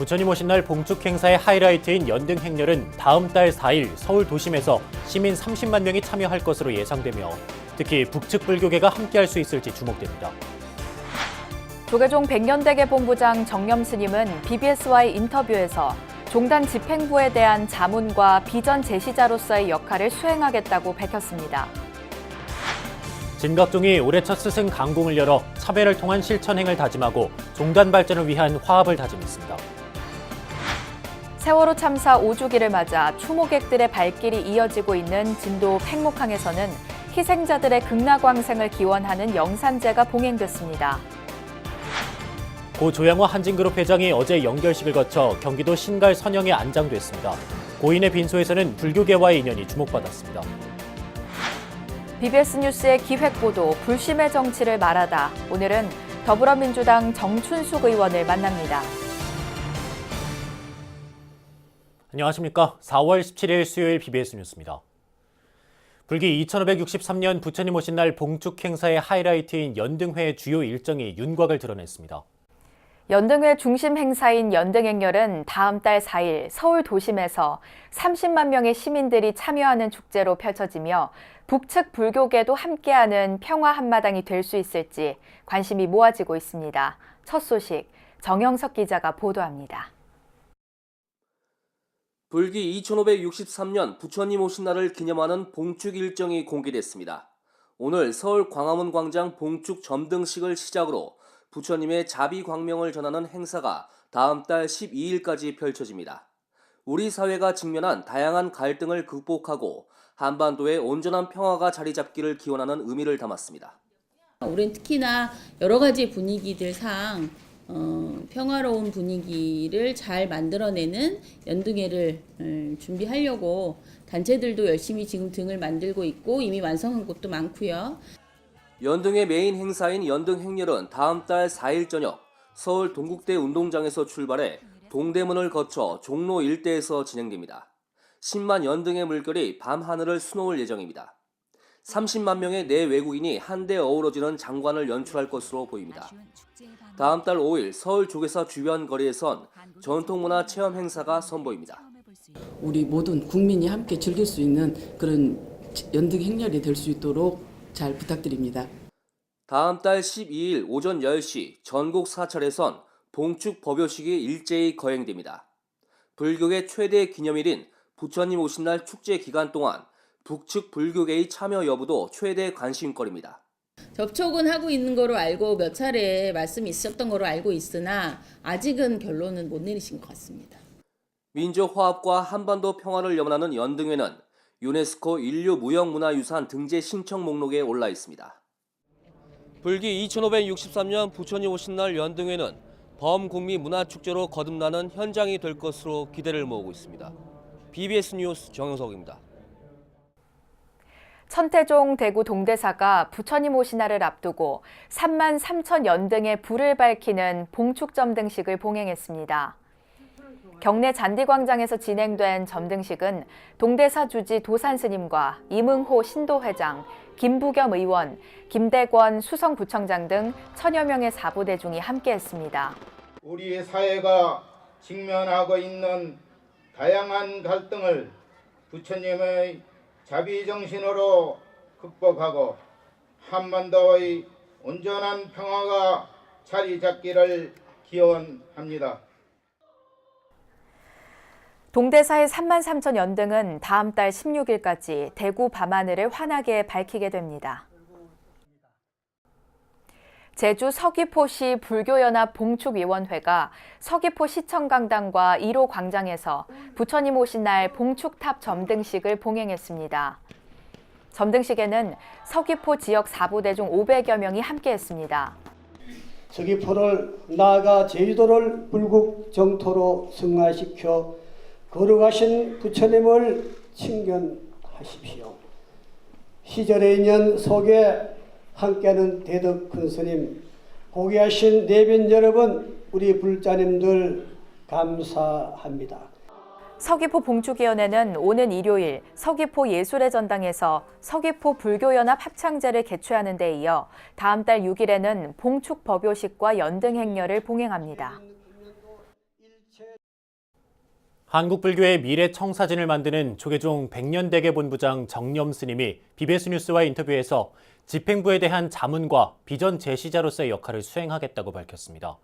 부처님 오신 날 봉축 행사의 하이라이트인 연등 행렬은 다음 달 4일 서울 도심에서 시민 30만 명이 참여할 것으로 예상되며 특히 북측 불교계가 함께할 수 있을지 주목됩니다. 조계종 백년대계 본부장 정념 스님은 BBS와의 인터뷰에서 종단 집행부에 대한 자문과 비전 제시자로서의 역할을 수행하겠다고 밝혔습니다. 진각종이 올해 첫 스승 강공을 열어 차별을 통한 실천행을 다짐하고 종단 발전을 위한 화합을 다짐했습니다. 세월호 참사 5주기를 맞아 추모객들의 발길이 이어지고 있는 진도 팽목항에서는 희생자들의 극락왕생을 기원하는 영산제가 봉행됐습니다. 고 조양호 한진그룹 회장이 어제 영결식을 거쳐 경기도 신갈 선영에 안장됐습니다. 고인의 빈소에서는 불교계와의 인연이 주목받았습니다. BBS 뉴스의 기획보도 불심의 정치를 말하다. 오늘은 더불어민주당 정춘숙 의원을 만납니다. 안녕하십니까. 4월 17일 수요일 BBS 뉴스입니다. 불기 2563년 부처님 오신 날 봉축 행사의 하이라이트인 연등회 주요 일정이 윤곽을 드러냈습니다. 연등회 중심 행사인 연등행렬은 다음 달 4일 서울 도심에서 30만 명의 시민들이 참여하는 축제로 펼쳐지며 북측 불교계도 함께하는 평화 한마당이 될 수 있을지 관심이 모아지고 있습니다. 첫 소식 정영석 기자가 보도합니다. 불기 2563년 부처님 오신 날을 기념하는 봉축 일정이 공개됐습니다. 오늘 서울 광화문 광장 봉축 점등식을 시작으로 부처님의 자비 광명을 전하는 행사가 다음 달 12일까지 펼쳐집니다. 우리 사회가 직면한 다양한 갈등을 극복하고 한반도의 온전한 평화가 자리 잡기를 기원하는 의미를 담았습니다. 우리는 특히나 여러 가지 분위기들상 평화로운 분위기를 잘 만들어내는 연등회를 준비하려고 단체들도 열심히 지금 등을 만들고 있고 이미 완성한 곳도 많고요. 연등의 메인 행사인 연등행렬은 다음 달 4일 저녁 서울 동국대 운동장에서 출발해 동대문을 거쳐 종로 일대에서 진행됩니다. 10만 연등의 물결이 밤하늘을 수놓을 예정입니다. 30만 명의 내외국인이 한데 어우러지는 장관을 연출할 것으로 보입니다. 다음 달 5일 서울 조계사 주변 거리에선 전통문화 체험 행사가 선보입니다. 우리 모든 국민이 함께 즐길 수 있는 그런 연등 행렬이 될 수 있도록 잘 부탁드립니다. 다음 달 12일 오전 10시 전국 사찰에선 봉축 법요식이 일제히 거행됩니다. 불교계 최대 기념일인 부처님 오신 날 축제 기간 동안 북측 불교계의 참여 여부도 최대 관심거리입니다. 접촉은 하고 있는 거로 알고 몇 차례 말씀이 있었던 거로 알고 있으나 아직은 결론은 못 내리신 것 같습니다. 민족 화합과 한반도 평화를 염원하는 연등회는 유네스코 인류무형문화유산 등재 신청 목록에 올라 있습니다. 불기 2563년 부처님 오신 날 연등회는 범국미 문화축제로 거듭나는 현장이 될 것으로 기대를 모으고 있습니다. BBS 뉴스 정영석입니다. 천태종 대구 동대사가 부처님 오신 날을 앞두고 3만 3천 연등의 불을 밝히는 봉축 점등식을 봉행했습니다. 경내 잔디광장에서 진행된 점등식은 동대사 주지 도산스님과 이문호 신도회장, 김부겸 의원, 김대권 수성구청장 등 천여 명의 사부대중이 함께했습니다. 우리 사회가 직면하고 있는 다양한 갈등을 부처님의 자비정신으로 극복하고 한반도의 온전한 평화가 자리 잡기를 기원합니다. 동대사의 3만 3천 연등은 다음 달 16일까지 대구 밤하늘을 환하게 밝히게 됩니다. 제주 서귀포시 불교연합 봉축위원회가 서귀포 시청강당과 1호 광장에서 부처님 오신 날 봉축탑 점등식을 봉행했습니다. 점등식에는 서귀포 지역 사부대중 500여 명이 함께했습니다. 서귀포를 나아가 제주도를 불국 정토로 승화시켜 거룩하신 부처님을 친견하십시오. 시절의 인연 속에 함께하는 대덕 큰 스님, 고귀하신 내빈 여러분, 우리 불자님들 감사합니다. 서귀포 봉축위원회는 오는 일요일 서귀포 예술의 전당에서 서귀포 불교연합 합창제를 개최하는 데 이어 다음 달 6일에는 봉축 법요식과 연등 행렬을 봉행합니다. 한국불교의 미래 청사진을 만드는 조계종 백년대계 본부장 정념 스님이 BBS 뉴스와 인터뷰에서 집행부에 대한 자문과 비전 제시자로서의 역할을 수행하겠다고 밝혔습니다.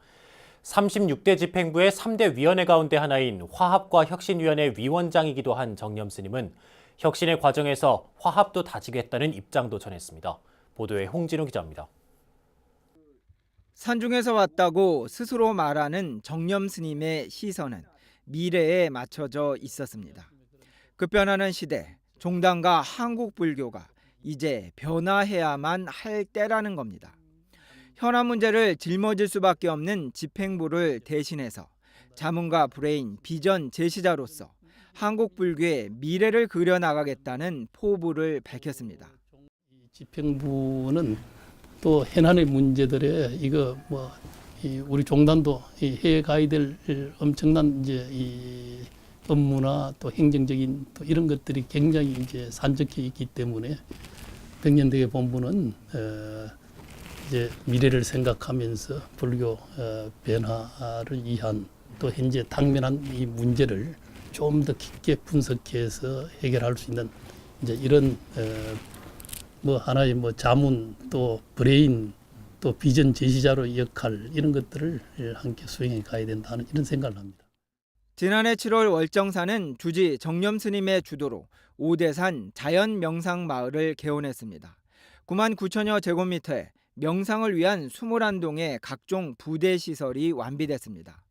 36대 집행부의 3대 위원회 가운데 하나인 화합과 혁신위원회 위원장이기도 한 정념 스님은 혁신의 과정에서 화합도 다지겠다는 입장도 전했습니다. 보도에 홍진호 기자입니다. 산중에서 왔다고 스스로 말하는 정념 스님의 시선은 미래에 맞춰져 있었습니다. 급변하는 시대, 종단과 한국 불교가 이제 변화해야만 할 때라는 겁니다. 현안 문제를 짊어질 수밖에 없는 집행부를 대신해서 자문과 브레인, 비전 제시자로서 한국 불교의 미래를 그려나가겠다는 포부를 밝혔습니다. 집행부는 또 현안의 문제들에 우리 종단도 해가야 될 엄청난 이 업무나 또 행정적인 또 이런 것들이 굉장히 이제 산적해 있기 때문에 백년대계 본부는 이제 미래를 생각하면서 불교 변화를 위한 또 현재 당면한 이 문제를 좀 더 깊게 분석해서 해결할 수 있는 이제 이런 하나의 자문 또 브레인 또 비전 제시자로 역할 이런 것들을 함께 수행해 가야 된다는 이런 생각을 합니다. 지난해 7월 월정사는 주지 정념 스님의 주도로 오대산 자연 명상 마을을 개원했습니다. 9만 9천여 제곱미터의 명상을 위한 21동의 각종 부대 시설이 완비됐습니다.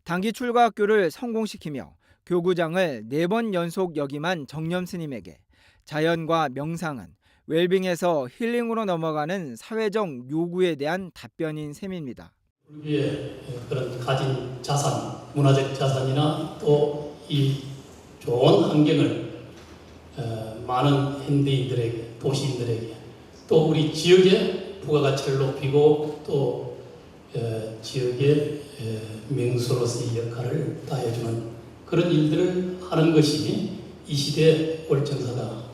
단기 출가 학교를 성공시키며 교구장을 4번 연속 역임한 정념 스님에게 자연과 명상은 웰빙에서 힐링으로 넘어가는 사회적 요구에 대한 답변인 셈입니다. 불교의 그런 가진 자산, 문화적 자산이나 또 이 좋은 환경을 많은 현대인들에게, 도시인들에게 또 우리 지역의 부가가치를 높이고 또 지역의 명소로서의 역할을 다해주는 그런 일들을 하는 것이 이 시대 월정사가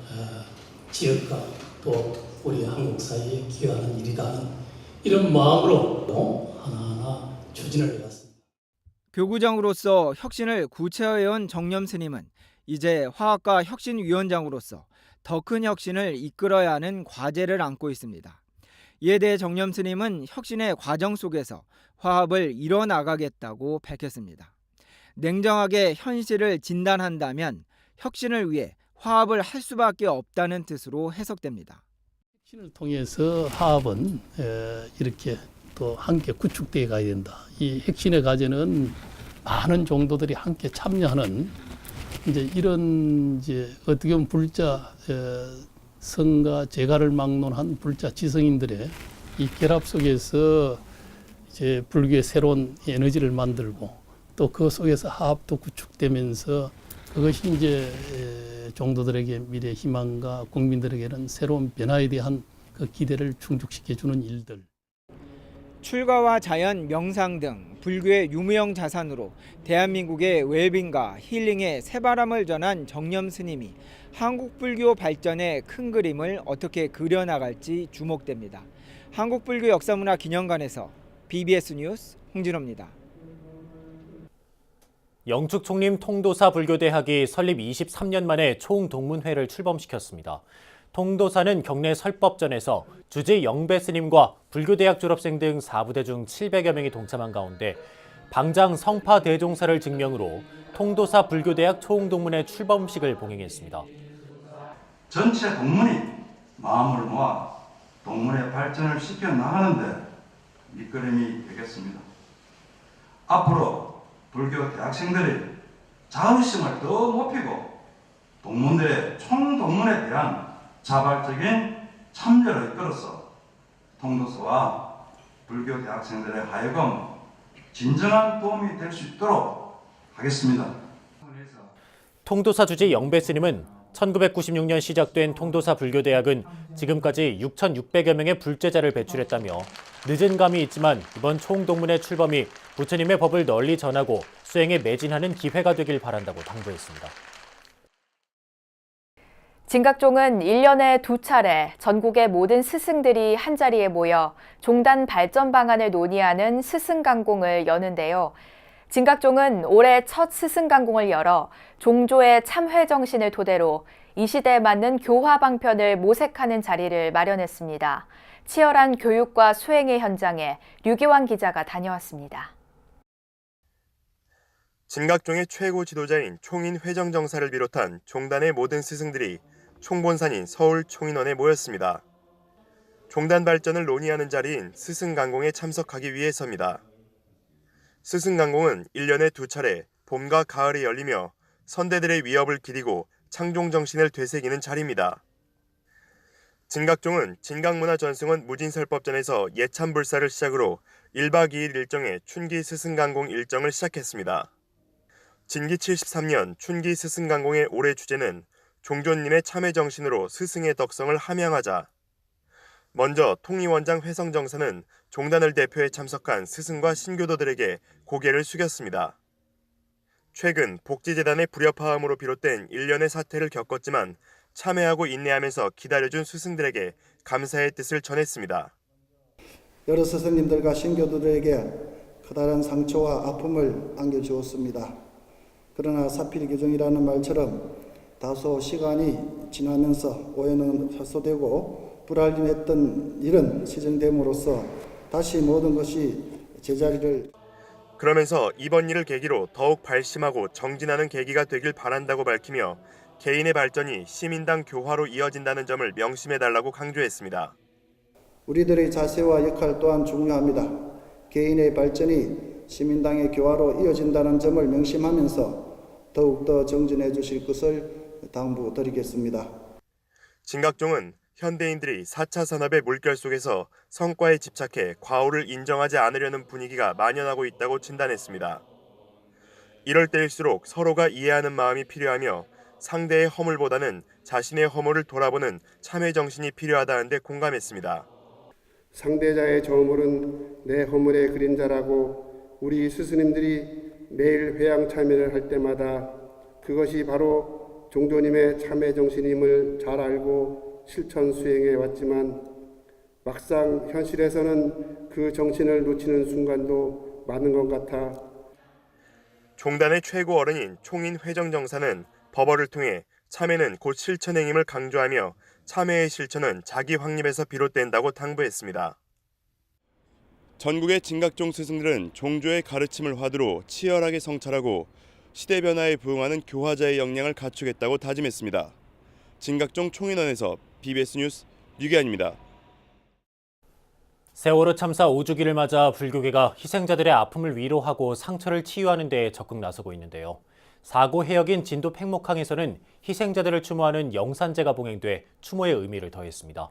지역과 또 우리 한국 사회에 기여하는 일이다. 이런 마음으로 하나하나 추진을 해왔습니다. 교구장으로서 혁신을 구체화해온 정념 스님은 이제 화합과 혁신위원장으로서 더 큰 혁신을 이끌어야 하는 과제를 안고 있습니다. 이에 대해 정념 스님은 혁신의 과정 속에서 화합을 이뤄나가겠다고 밝혔습니다. 냉정하게 현실을 진단한다면 혁신을 위해 화합을 할 수밖에 없다는 뜻으로 해석됩니다. 혁신을 통해서 화합은 이렇게 또 함께 구축되어 가야 된다. 이 혁신의 과제는 많은 종도들이 함께 참여하는 이제 이런 어떻게 보면 불자 성가 제가를 막론한 불자 지성인들의 이 결합 속에서 이제 불교의 새로운 에너지를 만들고 또 그 속에서 화합도 구축되면서 그것이 이제 종도들에게 미래 희망과 국민들에게는 새로운 변화에 대한 그 기대를 충족시켜주는 일들. 출가와 자연, 명상 등 불교의 유무형 자산으로 대한민국의 웰빙과 힐링에 새바람을 전한 정념 스님이 한국 불교 발전의 큰 그림을 어떻게 그려나갈지 주목됩니다. 한국불교 역사문화기념관에서 BBS 뉴스 홍진호입니다. 영축총림 통도사 불교대학이 설립 23년 만에 총동문회를 출범시켰습니다. 통도사는 경내 설법전에서 주지 영배 스님과 불교대학 졸업생 등 4부대 중 700여 명이 동참한 가운데 방장 성파 대종사를 증명으로 통도사 불교대학 총동문회 출범식을 봉행했습니다. 전체 동문이 마음을 모아 동문의 발전을 시켜 나가는 데 밑거름이 되겠습니다. 앞으로 불교 대학생들이 자의심을 더 높이고 동문들의 총동문에 대한 자발적인 참여를 이끌어서 통도사와 불교 대학생들의 하여금 진정한 도움이 될 수 있도록 하겠습니다. 통도사 주지 영배 스님은 1996년 시작된 통도사 불교대학은 지금까지 6,600여 명의 불제자를 배출했다며 늦은 감이 있지만 이번 총동문회 출범이 부처님의 법을 널리 전하고 수행에 매진하는 기회가 되길 바란다고 당부했습니다. 진각종은 1년에 2차례 전국의 모든 스승들이 한자리에 모여 종단 발전 방안을 논의하는 스승강공을 여는데요. 진각종은 올해 첫 스승강공을 열어 종조의 참회 정신을 토대로 이 시대에 맞는 교화 방편을 모색하는 자리를 마련했습니다. 치열한 교육과 수행의 현장에 류기환 기자가 다녀왔습니다. 진각종의 최고 지도자인 총인 회정정사를 비롯한 종단의 모든 스승들이 총본산인 서울 총인원에 모였습니다. 종단 발전을 논의하는 자리인 스승강공에 참석하기 위해서입니다. 스승강공은 1년에 2차례 봄과 가을에 열리며 선대들의 위협을 기리고 창종정신을 되새기는 자리입니다. 진각종은 진각문화전승원 무진설법전에서 예참불사를 시작으로 1박 2일 일정의 춘기 스승강공 일정을 시작했습니다. 진기 73년 춘기 스승강공의 올해 주제는 종조님의 참회 정신으로 스승의 덕성을 함양하자. 먼저 통리원장 회성정사는 종단을 대표해 참석한 스승과 신교도들에게 고개를 숙였습니다. 최근 복지재단의 불협화음으로 비롯된 일련의 사태를 겪었지만 참회하고 인내하면서 기다려준 스승들에게 감사의 뜻을 전했습니다. 여러 스승님들과 신교도들에게 커다란 상처와 아픔을 안겨주었습니다. 그러나 사필규정이라는 말처럼 다소 시간이 지나면서 오해는 해소되고 불알림했던 일은 시정됨으로써 다시 모든 것이 제자리를. 그러면서 이번 일을 계기로 더욱 발심하고 정진하는 계기가 되길 바란다고 밝히며 개인의 발전이 시민당 교화로 이어진다는 점을 명심해달라고 강조했습니다. 우리들의 자세와 역할 또한 중요합니다. 개인의 발전이 시민당의 교화로 이어진다는 점을 명심하면서 더욱더 정진해 주실 것을 당부드리겠습니다. 진각종은 현대인들이 4차 산업의 물결 속에서 성과에 집착해 과오를 인정하지 않으려는 분위기가 만연하고 있다고 진단했습니다. 이럴 때일수록 서로가 이해하는 마음이 필요하며 상대의 허물보다는 자신의 허물을 돌아보는 참회 정신이 필요하다는데 공감했습니다. 상대자의 저물은 내 허물의 그림자라고 우리 스스님들이 매일 회양 참회를 할 때마다 그것이 바로 종조님의 참회 정신임을 잘 알고 실천 수행해 왔지만 막상 현실에서는 그 정신을 놓치는 순간도 많은 것 같아. 종단의 최고 어른인 총인 회정정사는 법어를 통해 참회는 곧 실천행임을 강조하며 참회의 실천은 자기 확립에서 비롯된다고 당부했습니다. 전국의 진각종 스승들은 종조의 가르침을 화두로 치열하게 성찰하고 시대 변화에 부응하는 교화자의 역량을 갖추겠다고 다짐했습니다. 진각종 총인원에서 BBS 뉴스 류기환입니다. 세월호 참사 5주기를 맞아 불교계가 희생자들의 아픔을 위로하고 상처를 치유하는 데 적극 나서고 있는데요. 사고 해역인 진도 팽목항에서는 희생자들을 추모하는 영산제가 봉행돼 추모의 의미를 더했습니다.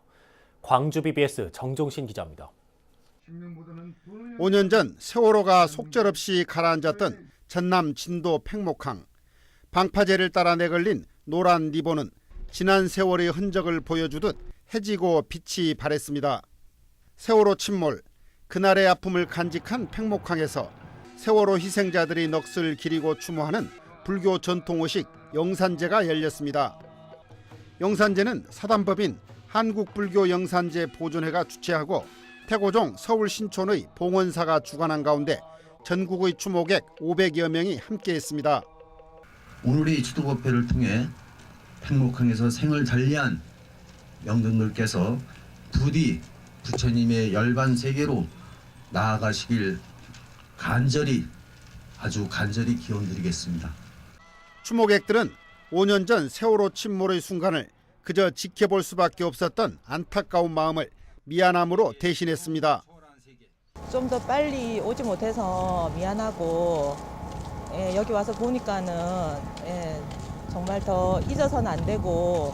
광주 BBS 정종신 기자입니다. 5년 전 세월호가 속절없이 가라앉았던 전남 진도 팽목항. 방파제를 따라 내걸린 노란 리본은 지난 세월의 흔적을 보여주듯 해지고 빛이 발했습니다. 세월호 침몰, 그날의 아픔을 간직한 팽목항에서 세월호 희생자들의 넋을 기리고 추모하는 불교 전통의식 영산제가 열렸습니다. 영산제는 사단법인 한국불교영산제 보존회가 주최하고 태고종 서울 신촌의 봉원사가 주관한 가운데 전국의 추모객 500여 명이 함께했습니다. 오늘의 추도법회를 통해 팽목항에서 생을 달리한 영등들께서 부디 부처님의 열반 세계로 나아가시길 아주 간절히 기원드리겠습니다. 추모객들은 5년 전 세월호 침몰의 순간을 그저 지켜볼 수밖에 없었던 안타까운 마음을 미안함으로 대신했습니다. 좀 더 빨리 오지 못해서 미안하고 여기 와서 보니까는 정말 더 잊어서는 안 되고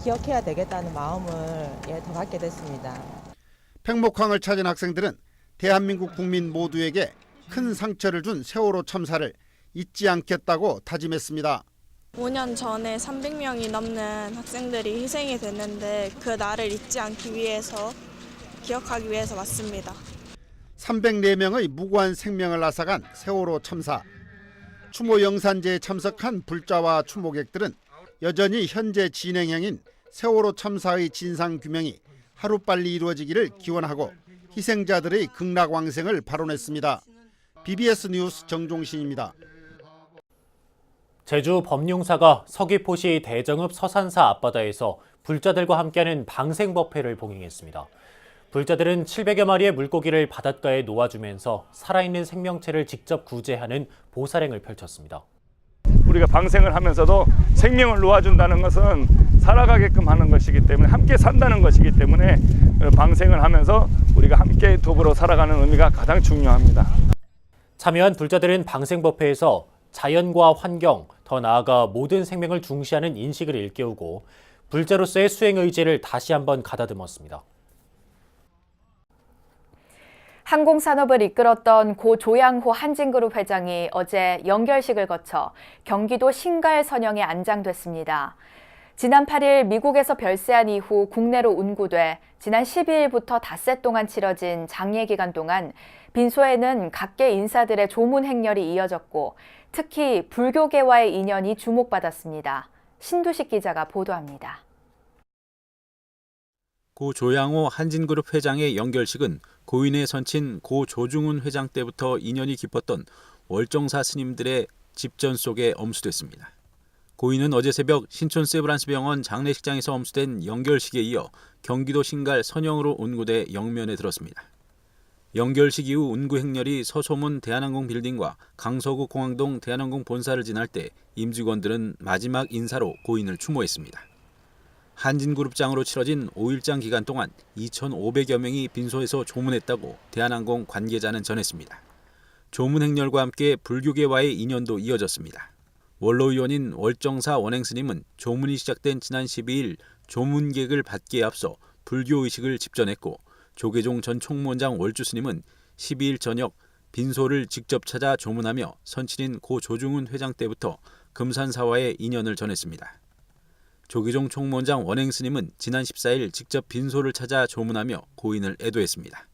기억해야 되겠다는 마음을 더 갖게 됐습니다. 팽목항을 찾은 학생들은 대한민국 국민 모두에게 큰 상처를 준 세월호 참사를 잊지 않겠다고 다짐했습니다. 5년 전에 300명이 넘는 학생들이 희생이 됐는데 그 날을 잊지 않기 위해서 기억하기 위해서 왔습니다. 304명의 무고한 생명을 앗아간 세월호 참사. 추모 영산제에 참석한 불자와 추모객들은 여전히 현재 진행형인 세월호 참사의 진상규명이 하루빨리 이루어지기를 기원하고 희생자들의 극락왕생을 발언했습니다. BBS 뉴스 정종신입니다. 제주 범용사가 서귀포시 대정읍 서산사 앞바다에서 불자들과 함께하는 방생법회를 봉행했습니다. 불자들은 700여 마리의 물고기를 바닷가에 놓아주면서 살아있는 생명체를 직접 구제하는 보살행을 펼쳤습니다. 우리가 방생을 하면서도 생명을 놓아준다는 것은 살아가게끔 하는 것이기 때문에 함께 산다는 것이기 때문에 방생을 하면서 우리가 함께 더불어 살아가는 의미가 가장 중요합니다. 참여한 불자들은 방생법회에서 자연과 환경, 더 나아가 모든 생명을 중시하는 인식을 일깨우고 불자로서의 수행 의지를 다시 한번 가다듬었습니다. 항공산업을 이끌었던 고 조양호 한진그룹 회장이 어제 연결식을 거쳐 경기도 신갈 선영에 안장됐습니다. 지난 8일 미국에서 별세한 이후 국내로 운구돼 지난 12일부터 닷새 동안 치러진 장례 기간 동안 빈소에는 각계 인사들의 조문 행렬이 이어졌고 특히 불교계와의 인연이 주목받았습니다. 신두식 기자가 보도합니다. 고 조양호 한진그룹 회장의 연결식은 고인의 선친 고 조중훈 회장 때부터 인연이 깊었던 월정사 스님들의 집전 속에 엄수됐습니다. 고인은 어제 새벽 신촌 세브란스 병원 장례식장에서 엄수된 연결식에 이어 경기도 신갈 선영으로 운구돼 영면에 들었습니다. 연결식 이후 운구 행렬이 서소문 대한항공 빌딩과 강서구 공항동 대한항공 본사를 지날 때 임직원들은 마지막 인사로 고인을 추모했습니다. 한진그룹장으로 치러진 5일장 기간 동안 2,500여 명이 빈소에서 조문했다고 대한항공 관계자는 전했습니다. 조문 행렬과 함께 불교계와의 인연도 이어졌습니다. 원로의원인 월정사 원행스님은 조문이 시작된 지난 12일 조문객을 받기에 앞서 불교의식을 집전했고 조계종 전 총무원장 월주스님은 12일 저녁 빈소를 직접 찾아 조문하며 선친인 고 조중훈 회장 때부터 금산사와의 인연을 전했습니다. 조계종 총무원장 원행스님은 지난 14일 직접 빈소를 찾아 조문하며 고인을 애도했습니다.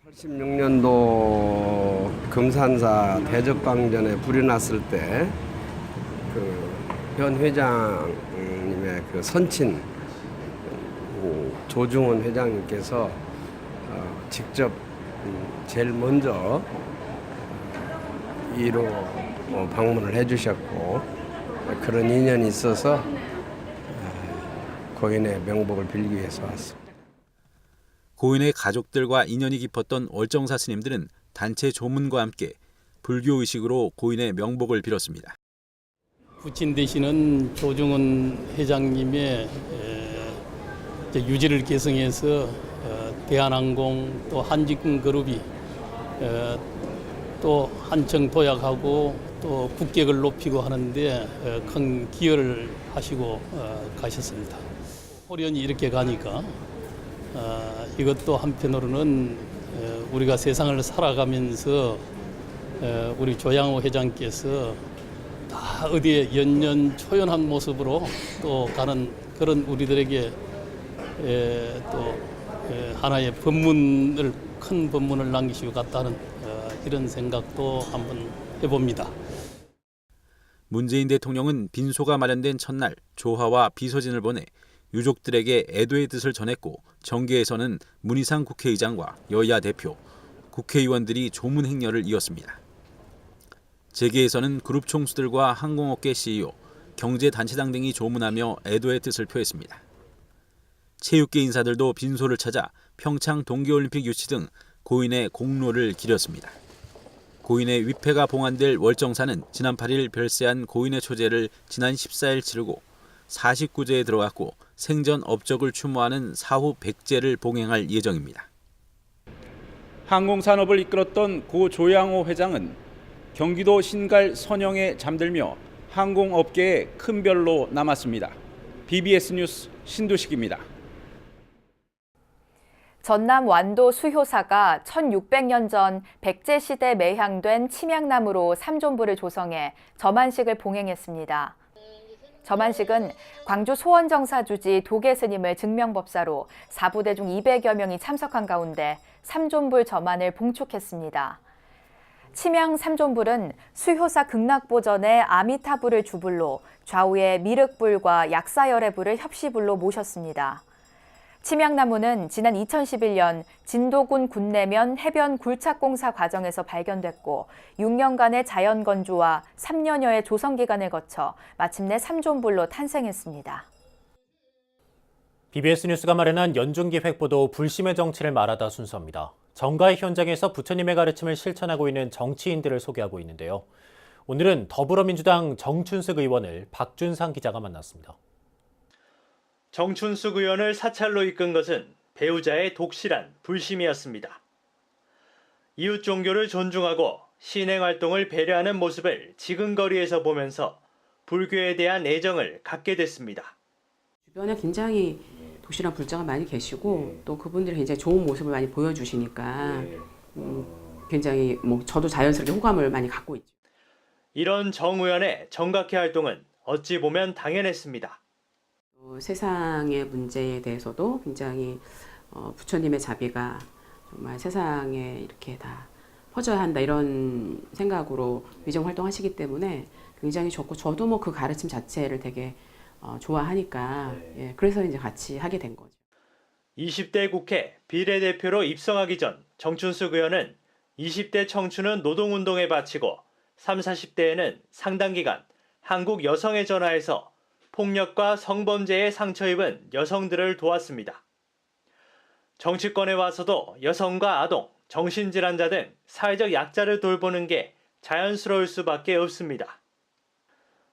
86년도 금산사 대적방전에 불이 났을 때 현 회장님의 선친 조중훈 회장님께서 직접 제일 먼저 1호 방문을 해주셨고 그런 인연이 있어서 고인의 명복을 빌기 위해서 왔습니다. 고인의 가족들과 인연이 깊었던 월정사 스님들은 단체 조문과 함께 불교의식으로 고인의 명복을 빌었습니다. 부친 되시는 조중훈 회장님의 유지를 계승해서 대한항공 또 한진그룹이 또 한층 도약하고 또 국격을 높이고 하는데 큰 기여를 하시고 가셨습니다. 호련이 이렇게 가니까 이것도 한편으로는 우리가 세상을 살아가면서 우리 조양호 회장께서 다 어디에 연연초연한 모습으로 또 가는 그런 우리들에게 또 하나의 큰 법문을 남기시고 갔다는 이런 생각도 한번 해봅니다. 문재인 대통령은 빈소가 마련된 첫날 조화와 비서진을 보내 유족들에게 애도의 뜻을 전했고 정계에서는 문희상 국회의장과 여야 대표, 국회의원들이 조문 행렬을 이었습니다. 재계에서는 그룹 총수들과 항공업계 CEO, 경제단체장 등이 조문하며 애도의 뜻을 표했습니다. 체육계 인사들도 빈소를 찾아 평창 동계올림픽 유치 등 고인의 공로를 기렸습니다. 고인의 위패가 봉안될 월정사는 지난 8일 별세한 고인의 초제를 지난 14일 치르고 49제에 들어갔고 생전 업적을 추모하는 사후 100제를 봉행할 예정입니다. 항공산업을 이끌었던 고 조양호 회장은 경기도 신갈 선영에 잠들며 항공업계에 큰 별로 남았습니다. BBS 뉴스 신두식입니다. 전남 완도 수효사가 1600년 전 백제시대 매향된 침향나무로 삼존부를 조성해 점안식을 봉행했습니다. 점안식은 광주 소원정사주지 도계스님을 증명법사로 사부대 중 200여 명이 참석한 가운데 삼존불 점안을 봉축했습니다. 침향 삼존불은 수효사 극락보전의 아미타불을 주불로 좌우에 미륵불과 약사열애불을 협시불로 모셨습니다. 침향나무는 지난 2011년 진도군 군내면 해변 굴착공사 과정에서 발견됐고 6년간의 자연 건조와 3년여의 조성 기간을 거쳐 마침내 3존불로 탄생했습니다. BBS 뉴스가 마련한 연중기획보도 불심의 정치를 말하다 순서입니다. 정가의 현장에서 부처님의 가르침을 실천하고 있는 정치인들을 소개하고 있는데요. 오늘은 더불어민주당 정춘숙 의원을 박준상 기자가 만났습니다. 정춘숙 의원을 사찰로 이끈 것은 배우자의 독실한 불심이었습니다. 이웃 종교를 존중하고 신행 활동을 배려하는 모습을 지근거리에서 보면서 불교에 대한 애정을 갖게 됐습니다. 주변에 굉장히 독실한 불자가 많이 계시고 또 그분들이 굉장히 좋은 모습을 많이 보여주시니까 굉장히 저도 자연스럽게 호감을 많이 갖고 있죠. 이런 정 의원의 정각회 활동은 어찌 보면 당연했습니다. 세상의 문제에 대해서도 굉장히 부처님의 자비가 정말 세상에 이렇게 다 퍼져야 한다 이런 생각으로 위정 활동하시기 때문에 굉장히 좋고 저도 그 가르침 자체를 되게 좋아하니까 그래서 이제 같이 하게 된 거죠. 20대 국회 비례대표로 입성하기 전 정춘숙 의원은 20대 청춘은 노동운동에 바치고 30, 40대에는 상당 기간 한국 여성에 전화해서 폭력과 성범죄에 상처 입은 여성들을 도왔습니다. 정치권에 와서도 여성과 아동, 정신질환자 등 사회적 약자를 돌보는 게 자연스러울 수밖에 없습니다.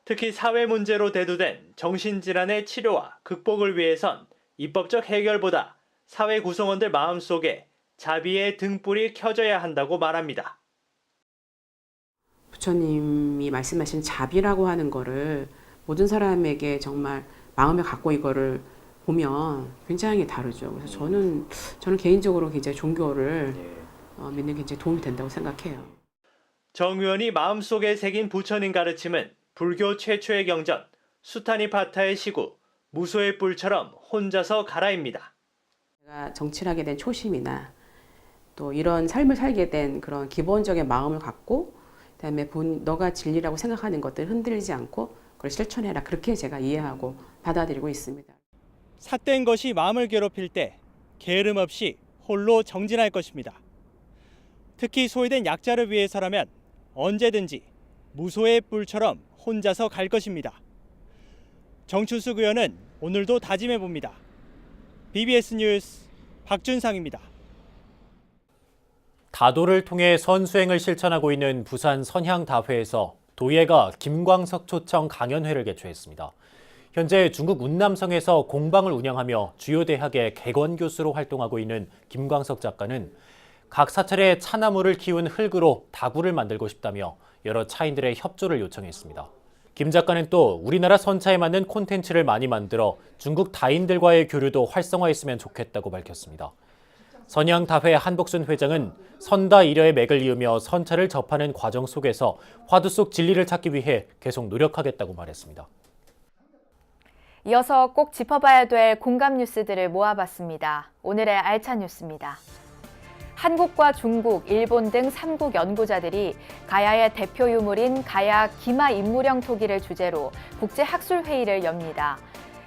특히 사회 문제로 대두된 정신질환의 치료와 극복을 위해선 입법적 해결보다 사회 구성원들 마음속에 자비의 등불이 켜져야 한다고 말합니다. 부처님이 말씀하신 자비라고 하는 거를 모든 사람에게 정말 마음에 갖고 이거를 보면 굉장히 다르죠. 그래서 저는 개인적으로 굉장히 종교를 믿는 게 굉장히 도움이 된다고 생각해요. 정 의원이 마음속에 새긴 부처님 가르침은 불교 최초의 경전 수타니파타의 시구 무소의 뿔처럼 혼자서 가라입니다. 제가 정치를 하게 된 초심이나 또 이런 삶을 살게 된 그런 기본적인 마음을 갖고 그다음에 너가 진리라고 생각하는 것들 흔들리지 않고 그걸 실천해라. 그렇게 제가 이해하고 받아들이고 있습니다. 삿된 것이 마음을 괴롭힐 때 게으름 없이 홀로 정진할 것입니다. 특히 소외된 약자를 위해서라면 언제든지 무소의 뿔처럼 혼자서 갈 것입니다. 정춘숙 의원은 오늘도 다짐해봅니다. BBS 뉴스 박준상입니다. 다도를 통해 선수행을 실천하고 있는 부산 선향다회에서 도예가 김광석 초청 강연회를 개최했습니다. 현재 중국 운남성에서 공방을 운영하며 주요 대학의 객원 교수로 활동하고 있는 김광석 작가는 각 사찰의 차나무를 키운 흙으로 다구를 만들고 싶다며 여러 차인들의 협조를 요청했습니다. 김 작가는 또 우리나라 선차에 맞는 콘텐츠를 많이 만들어 중국 다인들과의 교류도 활성화했으면 좋겠다고 밝혔습니다. 선향다회 한복순 회장은 선다 일여의 맥을 이으며 선차를 접하는 과정 속에서 화두 속 진리를 찾기 위해 계속 노력하겠다고 말했습니다. 이어서 꼭 짚어봐야 될 공감 뉴스들을 모아봤습니다. 오늘의 알찬 뉴스입니다. 한국과 중국, 일본 등 3국 연구자들이 가야의 대표 유물인 가야 기마 인물형 토기를 주제로 국제학술회의를 엽니다.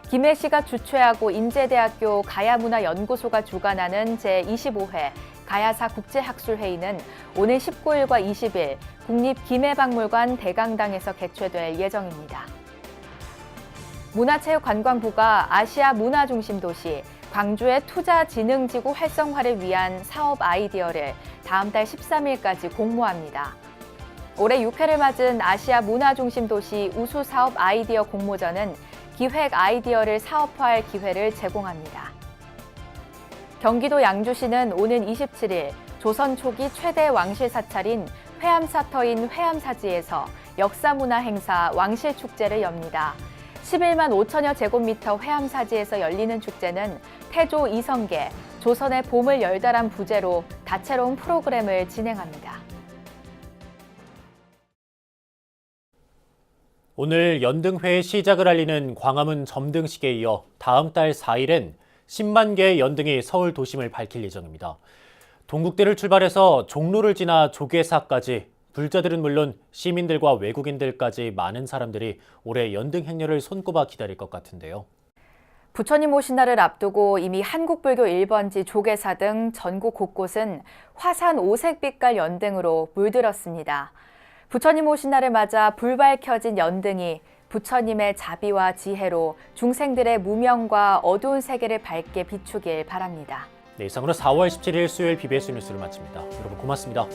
김해 씨가 주최하고 인제대학교 가야문화연구소가 주관하는 제25회 가야사 국제학술회의는 오늘 19일과 20일 국립김해박물관 대강당에서 개최될 예정입니다. 문화체육관광부가 아시아 문화중심 도시 광주의 투자진흥지구 활성화를 위한 사업 아이디어를 다음 달 13일까지 공모합니다. 올해 6회를 맞은 아시아 문화중심 도시 우수사업 아이디어 공모전은 기획 아이디어를 사업화할 기회를 제공합니다. 경기도 양주시는 오는 27일 조선 초기 최대 왕실 사찰인 회암사터인 회암사지에서 역사문화 행사 왕실축제를 엽니다. 11만 5천여 제곱미터 회암사지에서 열리는 축제는 태조 이성계, 조선의 봄을 열달한 부제로 다채로운 프로그램을 진행합니다. 오늘 연등회의 시작을 알리는 광화문 점등식에 이어 다음 달 4일엔 10만 개의 연등이 서울 도심을 밝힐 예정입니다. 동국대를 출발해서 종로를 지나 조계사까지 불자들은 물론 시민들과 외국인들까지 많은 사람들이 올해 연등 행렬을 손꼽아 기다릴 것 같은데요. 부처님 오신 날을 앞두고 이미 한국불교 1번지 조계사 등 전국 곳곳은 화산 오색빛깔 연등으로 물들었습니다. 부처님 오신 날을 맞아 불 밝혀진 연등이 부처님의 자비와 지혜로 중생들의 무명과 어두운 세계를 밝게 비추길 바랍니다. 네, 이상으로 4월 17일 수요일 BBS 뉴스를 마칩니다. 여러분 고맙습니다.